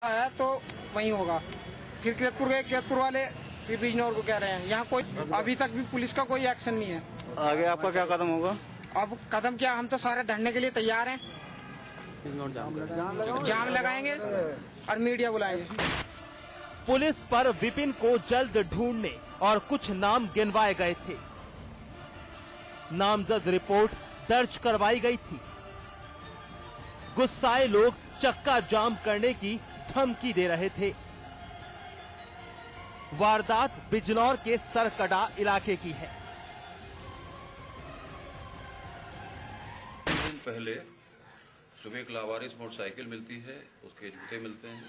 है तो वहीं होगा। फिर किरतपुर गए, किरतपुर वाले फिर बिजनौर को कह रहे हैं। यहाँ कोई अभी तक भी पुलिस का कोई एक्शन नहीं है। आगे आपका क्या कदम होगा? अब कदम क्या, हम तो सारे धरने के लिए तैयार हैं। जाम लगाएंगे और मीडिया बुलाएंगे। पुलिस पर विपिन को जल्द ढूंढने और कुछ नाम गिनवाए गए थे। नामजद रिपोर्ट दर्ज करवाई गई थी। गुस्साए लोग चक्का जाम करने की धमकी दे रहे थे। वारदात बिजनौर के सरकड़ा इलाके की है। दिन पहले सुबह एक लावारिस मोटरसाइकिल मिलती है, उसके जूते मिलते हैं।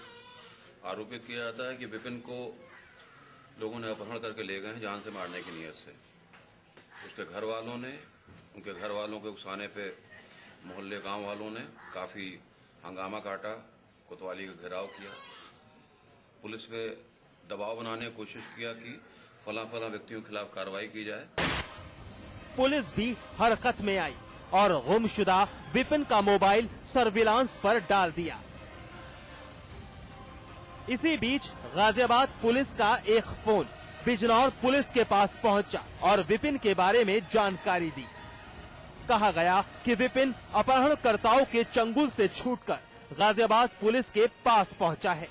आरोपित किया जाता है कि विपिन को लोगों ने अपहरण करके ले गए हैं जान से मारने की नीयत से। उसके घर वालों ने, उनके घर वालों के उकसाने पे मोहल्ले गांव वालों ने काफी हंगामा काटा, कोतवाली का घेराव किया। पुलिस पे दबाव बनाने की कोशिश किया कि फला व्यक्तियों के खिलाफ कार्रवाई की जाए। पुलिस भी हरकत में आई और गुमशुदा विपिन का मोबाइल सर्विलांस पर डाल दिया। इसी बीच गाजियाबाद पुलिस का एक फोन बिजनौर पुलिस के पास पहुंचा और विपिन के बारे में जानकारी दी। कहा गया कि विपिन अपहरणकर्ताओं के चंगुल से छूटकर गाजियाबाद पुलिस के पास पहुंचा है।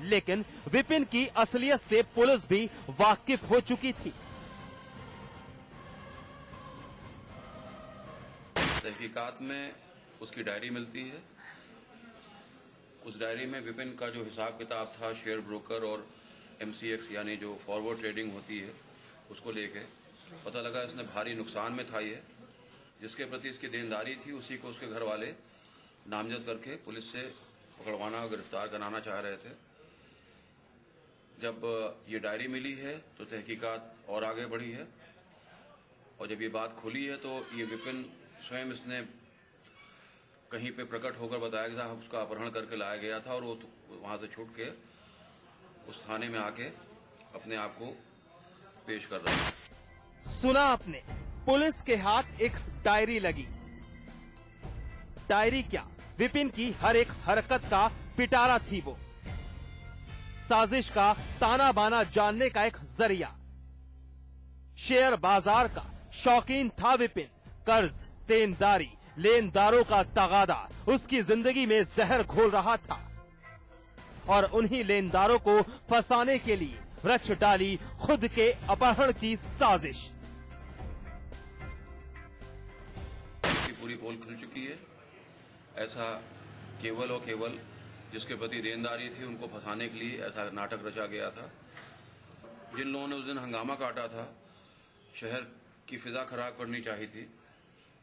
लेकिन विपिन की असलियत से पुलिस भी वाकिफ हो चुकी थी। तहकीकात में उसकी डायरी मिलती है। उस डायरी में विपिन का जो हिसाब किताब था शेयर ब्रोकर और MCX यानी जो फॉरवर्ड ट्रेडिंग होती है उसको लेके पता लगा इसने भारी नुकसान में था ये, जिसके प्रति इसकी देनदारी थी। उसी को उसके घर वाले नामजद करके पुलिस से पकड़वाना और गिरफ्तार कराना चाह रहे थे। जब ये डायरी मिली है तो तहकीकात और आगे बढ़ी है और जब ये बात खुली है तो ये विपिन स्वयं इसने कहीं पे प्रकट होकर बताया कि साहब उसका अपहरण करके लाया गया था और वो वहां से छूट के उस थाने में आके अपने आप को पेश कर रहा है। सुना आपने, पुलिस के हाथ एक डायरी लगी। डायरी क्या, विपिन की हर एक हरकत का पिटारा थी वो। साजिश का ताना बाना जानने का एक जरिया। शेयर बाजार का शौकीन था विपिन। कर्ज, देनदारी, लेनदारों का तगादा उसकी जिंदगी में जहर घोल रहा था और उन्हीं लेनदारों को फंसाने के लिए रच डाली खुद के अपहरण की साजिश। पूरी पोल खुल चुकी है। ऐसा केवल और केवल जिसके प्रति देनदारी थी उनको फंसाने के लिए ऐसा नाटक रचा गया था। जिन लोगों ने उस दिन हंगामा काटा था, शहर की फिजा खराब करनी चाहिए थी,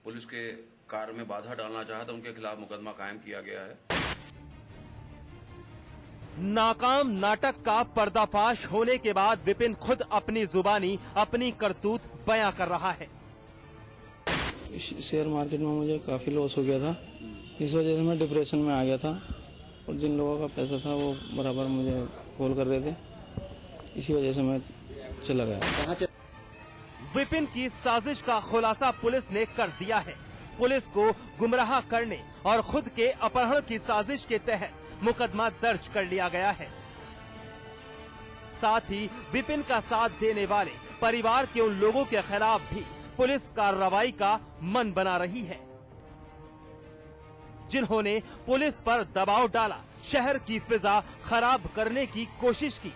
पुलिस के कार्य में बाधा डालना चाहा था, उनके खिलाफ मुकदमा कायम किया गया है। नाकाम नाटक का पर्दाफाश होने के बाद विपिन खुद अपनी जुबानी अपनी करतूत बयां कर रहा है। शेयर मार्केट में मुझे काफी लॉस हो गया था, इस वजह से मैं डिप्रेशन में आ गया था और जिन लोगों का पैसा था वो बराबर मुझे कॉल कर रहे थे, इसी वजह से मैं चला गया। विपिन की साजिश का खुलासा पुलिस ने कर दिया है। पुलिस को गुमराह करने और खुद के अपहरण की साजिश के तहत मुकदमा दर्ज कर लिया गया है। साथ ही विपिन का साथ देने वाले परिवार के उन लोगों के खिलाफ भी पुलिस कार्रवाई का मन बना रही है, जिन्होंने पुलिस पर दबाव डाला, शहर की फिजा खराब करने की कोशिश की।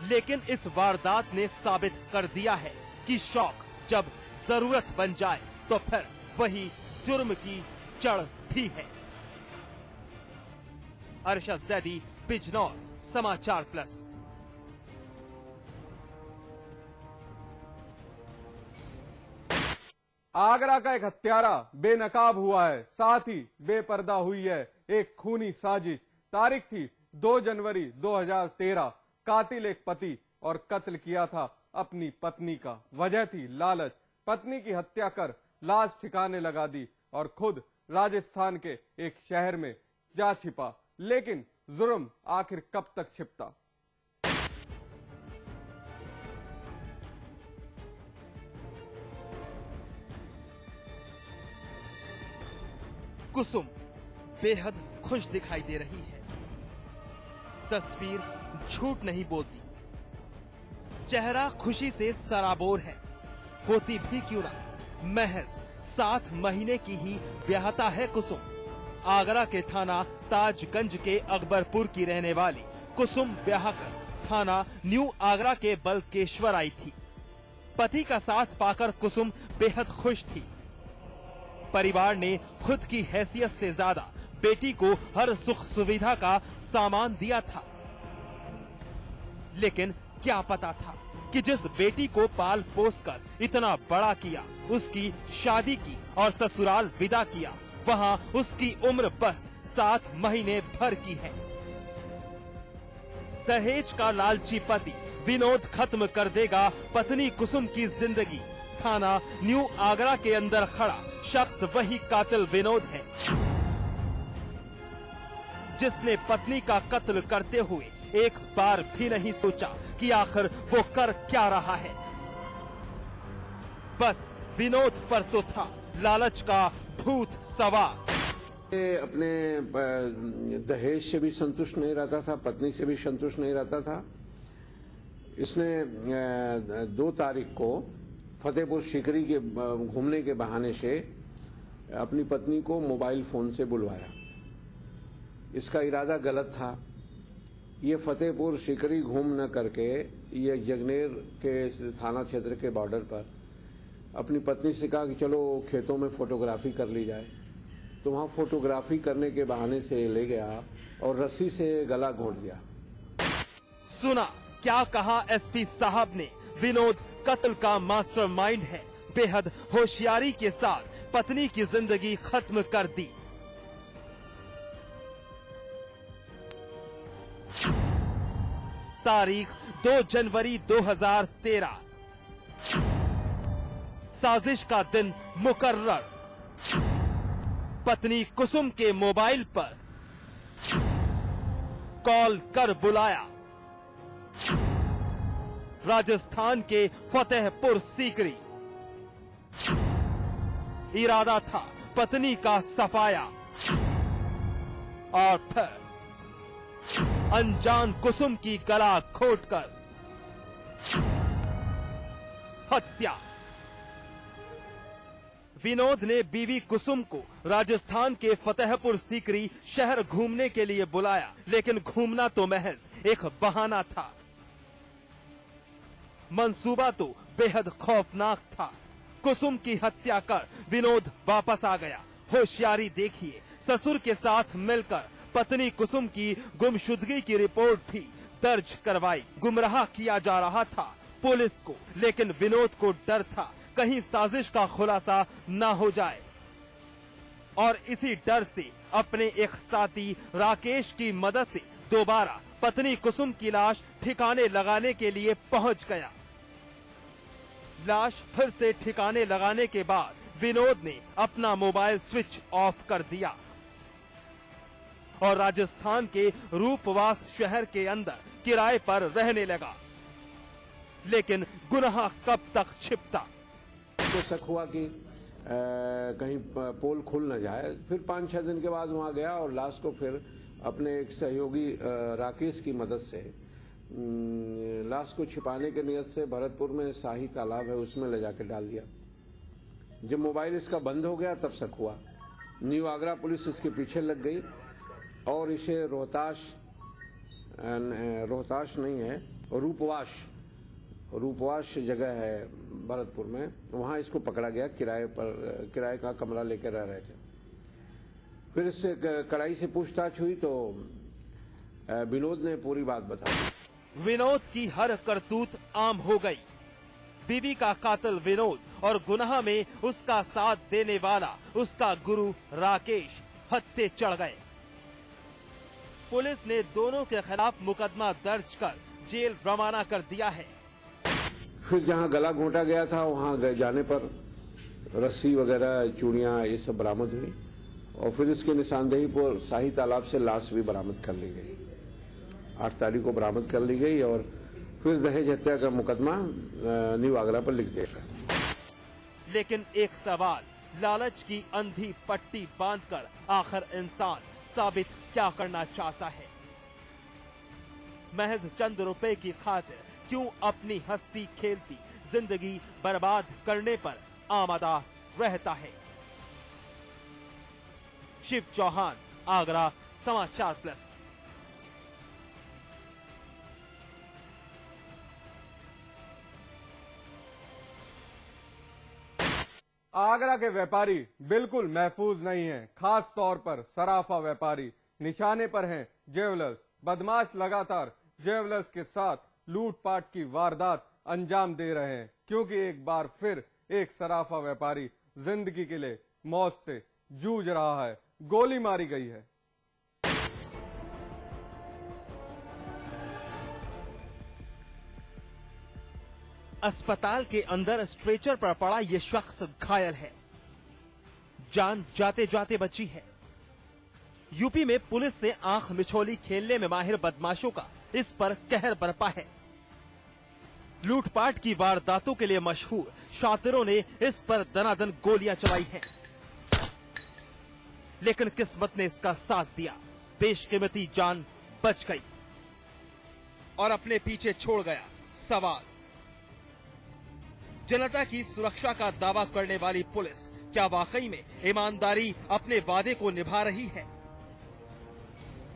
लेकिन इस वारदात ने साबित कर दिया है कि शौक जब जरूरत बन जाए तो फिर वही जुर्म की जड़ भी है। अरशद जैदी, बिजनौर, समाचार प्लस। आगरा का एक हत्यारा बेनकाब हुआ है, साथ ही बेपर्दा हुई है एक खूनी साजिश। तारीख थी 2 जनवरी 2013। कातिल एक पति और कत्ल किया था अपनी पत्नी का। वजह थी लालच। पत्नी की हत्या कर लाश ठिकाने लगा दी और खुद राजस्थान के एक शहर में जा छिपा। लेकिन जुर्म आखिर कब तक छिपता? कुसुम बेहद खुश दिखाई दे रही है। तस्वीर झूठ नहीं बोलती, चेहरा खुशी से सराबोर है। होती भी क्यों ना, महज 7 महीने की ही ब्याहता है कुसुम। आगरा के थाना ताजगंज के अकबरपुर की रहने वाली कुसुम ब्याहकर थाना न्यू आगरा के बलकेश्वर आई थी। पति का साथ पाकर कुसुम बेहद खुश थी। परिवार ने खुद की हैसियत से ज्यादा बेटी को हर सुख सुविधा का सामान दिया था। लेकिन क्या पता था कि जिस बेटी को पाल पोस कर इतना बड़ा किया, उसकी शादी की और ससुराल विदा किया, वहां उसकी उम्र बस 7 महीने भर की है। दहेज का लालची पति विनोद खत्म कर देगा पत्नी कुसुम की जिंदगी। थाना न्यू आगरा के अंदर खड़ा शख्स वही कातिल विनोद है, जिसने पत्नी का कत्ल करते हुए एक बार भी नहीं सोचा कि आखिर वो कर क्या रहा है। बस विनोद पर तो था लालच का भूत सवार। अपने दहेज से भी संतुष्ट नहीं रहता था, पत्नी से भी संतुष्ट नहीं रहता था। इसने 2 तारीख को फतेहपुर सीकरी के घूमने के बहाने से अपनी पत्नी को मोबाइल फोन से बुलवाया। इसका इरादा गलत था। ये फतेहपुर सीकरी घूम न करके ये जगनेर के थाना क्षेत्र के बॉर्डर पर अपनी पत्नी से कहा कि चलो खेतों में फोटोग्राफी कर ली जाए। तो वहां फोटोग्राफी करने के बहाने से ले गया और रस्सी से गला घोंट दिया। सुना क्या कहा एसपी साहब ने। विनोद कत्ल का मास्टरमाइंड है। बेहद होशियारी के साथ पत्नी की जिंदगी खत्म कर दी। तारीख 2 जनवरी 2013। साजिश का दिन मुकर्रर। पत्नी कुसुम के मोबाइल पर कॉल कर बुलाया। राजस्थान के फतेहपुर सीकरी। इरादा था पत्नी का सफाया और फिर अनजान कुसुम की गला घोंटकर हत्या। विनोद ने बीवी कुसुम को राजस्थान के फतेहपुर सीकरी शहर घूमने के लिए बुलाया, लेकिन घूमना तो महज एक बहाना था। मंसूबा तो बेहद खौफनाक था। कुसुम की हत्या कर विनोद वापस आ गया। होशियारी देखिए, ससुर के साथ मिलकर पत्नी कुसुम की गुमशुदगी की रिपोर्ट भी दर्ज करवाई। गुमराह किया जा रहा था पुलिस को, लेकिन विनोद को डर था कहीं साजिश का खुलासा न हो जाए, और इसी डर से अपने एक साथी राकेश की मदद से दोबारा पत्नी कुसुम की लाश ठिकाने लगाने के लिए पहुंच गया। लाश फिर से ठिकाने लगाने के बाद विनोद ने अपना मोबाइल स्विच ऑफ कर दिया और राजस्थान के रूपवास शहर के अंदर किराए पर रहने लगा। लेकिन गुनाह कब तक छिपता। तो शक हुआ कि कहीं पोल खुल न जाए। फिर 5-6 दिन के बाद वहां गया और लाश को फिर अपने एक सहयोगी राकेश की मदद से लाश को छिपाने के नियत से भरतपुर में शाही तालाब है, उसमें ले जाकर डाल दिया। जब मोबाइल इसका बंद हो गया तब शक हुआ। न्यू आगरा पुलिस इसके पीछे लग गई और इसे रोहताश नहीं है, रूपवास जगह है भरतपुर में, वहां इसको पकड़ा गया। किराए का कमरा लेकर रह रहे थे। फिर इससे कड़ाई से पूछताछ हुई तो विनोद ने पूरी बात बताई। विनोद की हर करतूत आम हो गई। बीवी का कातिल विनोद और गुनाह में उसका साथ देने वाला उसका गुरु राकेश हत्थे चढ़ गए। पुलिस ने दोनों के खिलाफ मुकदमा दर्ज कर जेल रवाना कर दिया है। फिर जहां गला घोंटा गया था वहां जाने पर रस्सी वगैरह, चूड़ियां, ये सब बरामद हुई और फिर इसके निशानदेही पर शाही तालाब से लाश भी बरामद कर ली गई। 8 तारीख को बरामद कर ली गई और फिर दहेज हत्या का मुकदमा न्यू आगरा पर लिख दिया गया। लेकिन एक सवाल, लालच की अंधी पट्टी बांधकर आखिर इंसान साबित क्या करना चाहता है? महज चंद रुपए की खातिर क्यों अपनी हंसती खेलती जिंदगी बर्बाद करने पर आमादा रहता है? शिव चौहान, आगरा, समाचार प्लस। आगरा के व्यापारी बिल्कुल महफूज नहीं हैं, खास तौर पर सराफा व्यापारी निशाने पर हैं। ज्वेलर्स बदमाश लगातार ज्वेलर्स के साथ लूटपाट की वारदात अंजाम दे रहे हैं, क्योंकि एक बार फिर एक सराफा व्यापारी जिंदगी के लिए मौत से जूझ रहा है। गोली मारी गई है। अस्पताल के अंदर स्ट्रेचर पर पड़ा यह शख्स घायल है, जान जाते जाते बची है। यूपी में पुलिस से आंख मिचोली खेलने में माहिर बदमाशों का इस पर कहर बरपा है। लूटपाट की वारदातों के लिए मशहूर शातिरों ने इस पर दनादन गोलियां चलाई हैं, लेकिन किस्मत ने इसका साथ दिया। बेशकीमती जान बच गई और अपने पीछे छोड़ गया सवाल। जनता की सुरक्षा का दावा करने वाली पुलिस क्या वाकई में ईमानदारी अपने वादे को निभा रही है?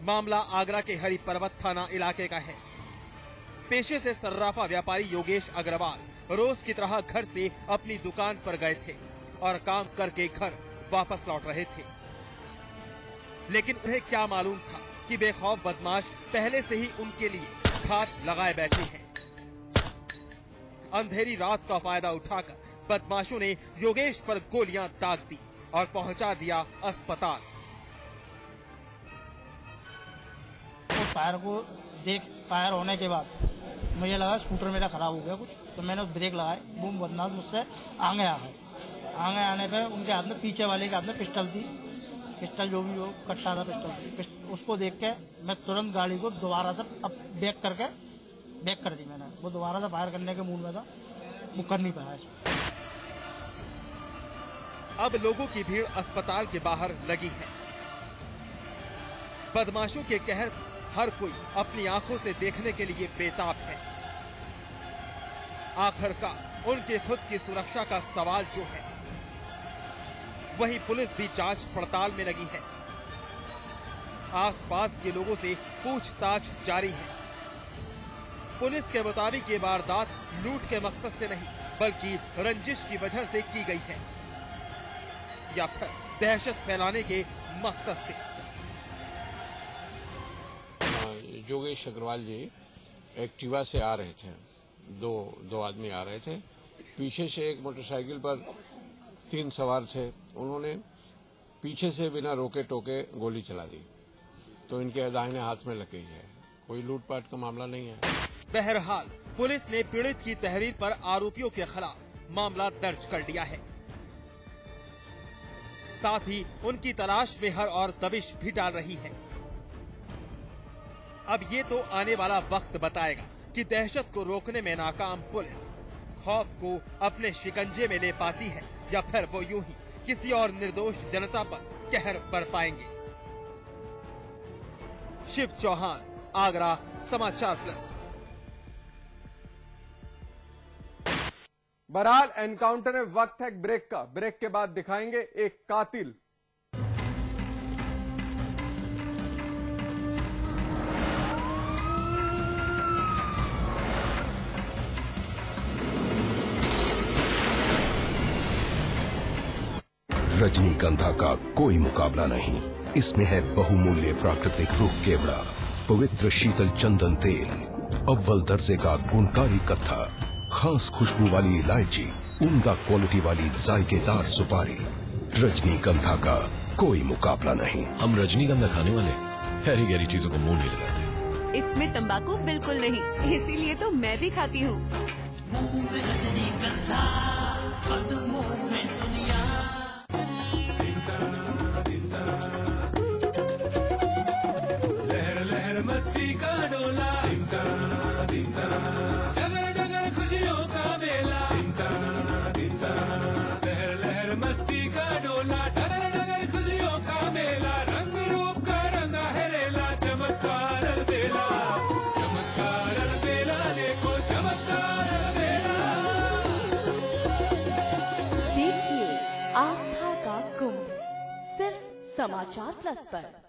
मामला आगरा के हरि पर्वत थाना इलाके का है। पेशे से सर्राफा व्यापारी योगेश अग्रवाल रोज की तरह घर से अपनी दुकान पर गए थे और काम करके घर वापस लौट रहे थे, लेकिन उन्हें क्या मालूम था कि बेखौफ बदमाश पहले से ही उनके लिए घात लगाए बैठे हैं। अंधेरी रात का फायदा उठाकर बदमाशों ने योगेश पर गोलियां दाग दी और पहुंचा दिया अस्पताल। फायर को फायर होने के बाद मुझे लगा स्कूटर मेरा खराब हो गया कुछ, तो मैंने ब्रेक लगाए। बूम बदमाश मुझसे आगे आ गए। आगे आने पे उनके हाथ में, पीछे वाले के हाथ में पिस्टल थी। पिस्टल जो भी वो कट्टा था पिस्टल, उसको देख के मैं तुरंत गाड़ी को दोबारा से अब बैक कर दी मैंने। वो दोबारा से फायर करने के मूड में था, वो कर नहीं पाया। अब लोगों की भीड़ अस्पताल के बाहर लगी है। बदमाशों के कहर हर कोई अपनी आंखों से देखने के लिए बेताब है। आखिरकार उनके खुद की सुरक्षा का सवाल जो है, वही पुलिस भी जांच पड़ताल में लगी है। आसपास के लोगों से पूछताछ जारी है। पुलिस के मुताबिक ये वारदात लूट के मकसद से नहीं, बल्कि रंजिश की वजह से की गई है, या फिर दहशत फैलाने के मकसद से। योगेश अग्रवाल जी एक्टिवा से आ रहे थे। दो आदमी आ रहे थे। पीछे से एक मोटरसाइकिल पर 3 सवार थे। उन्होंने पीछे से बिना रोके टोके गोली चला दी, तो इनके दाहिने हाथ में लग गई है। कोई लूटपाट का मामला नहीं है। बहरहाल पुलिस ने पीड़ित की तहरीर पर आरोपियों के खिलाफ मामला दर्ज कर लिया है। साथ ही उनकी तलाश में हर और दबिश भी डाल रही है। अब ये तो आने वाला वक्त बताएगा कि दहशत को रोकने में नाकाम पुलिस खौफ को अपने शिकंजे में ले पाती है, या फिर वो यूं ही किसी और निर्दोष जनता पर कहर बरपाएंगे। शिव चौहान, आगरा, समाचार प्लस। बहरहाल एनकाउंटर में वक्त है ब्रेक का। ब्रेक के बाद दिखाएंगे एक कातिल। रजनीगंधा का कोई मुकाबला नहीं। इसमें है बहुमूल्य प्राकृतिक रूप केवड़ा, पवित्र शीतल चंदन तेल, अव्वल दर्जे का गुणकारी कत्था, खास खुशबू वाली इलायची, उम्दा क्वालिटी वाली जायकेदार सुपारी। रजनीगंधा का कोई मुकाबला नहीं। हम रजनीगंधा खाने वाले हैरी गहरी चीजों को मुंह नहीं लगाते। इसमें तंबाकू बिल्कुल नहीं, इसीलिए तो मैं भी खाती हूँ। लहर लहर मस्ती का डोला, डगर डगर खुशियों का मेला। लहर लहर मस्ती का डोला, डगर डगर खुशियों का मेला। रंग रूप का समाचार प्लस पर।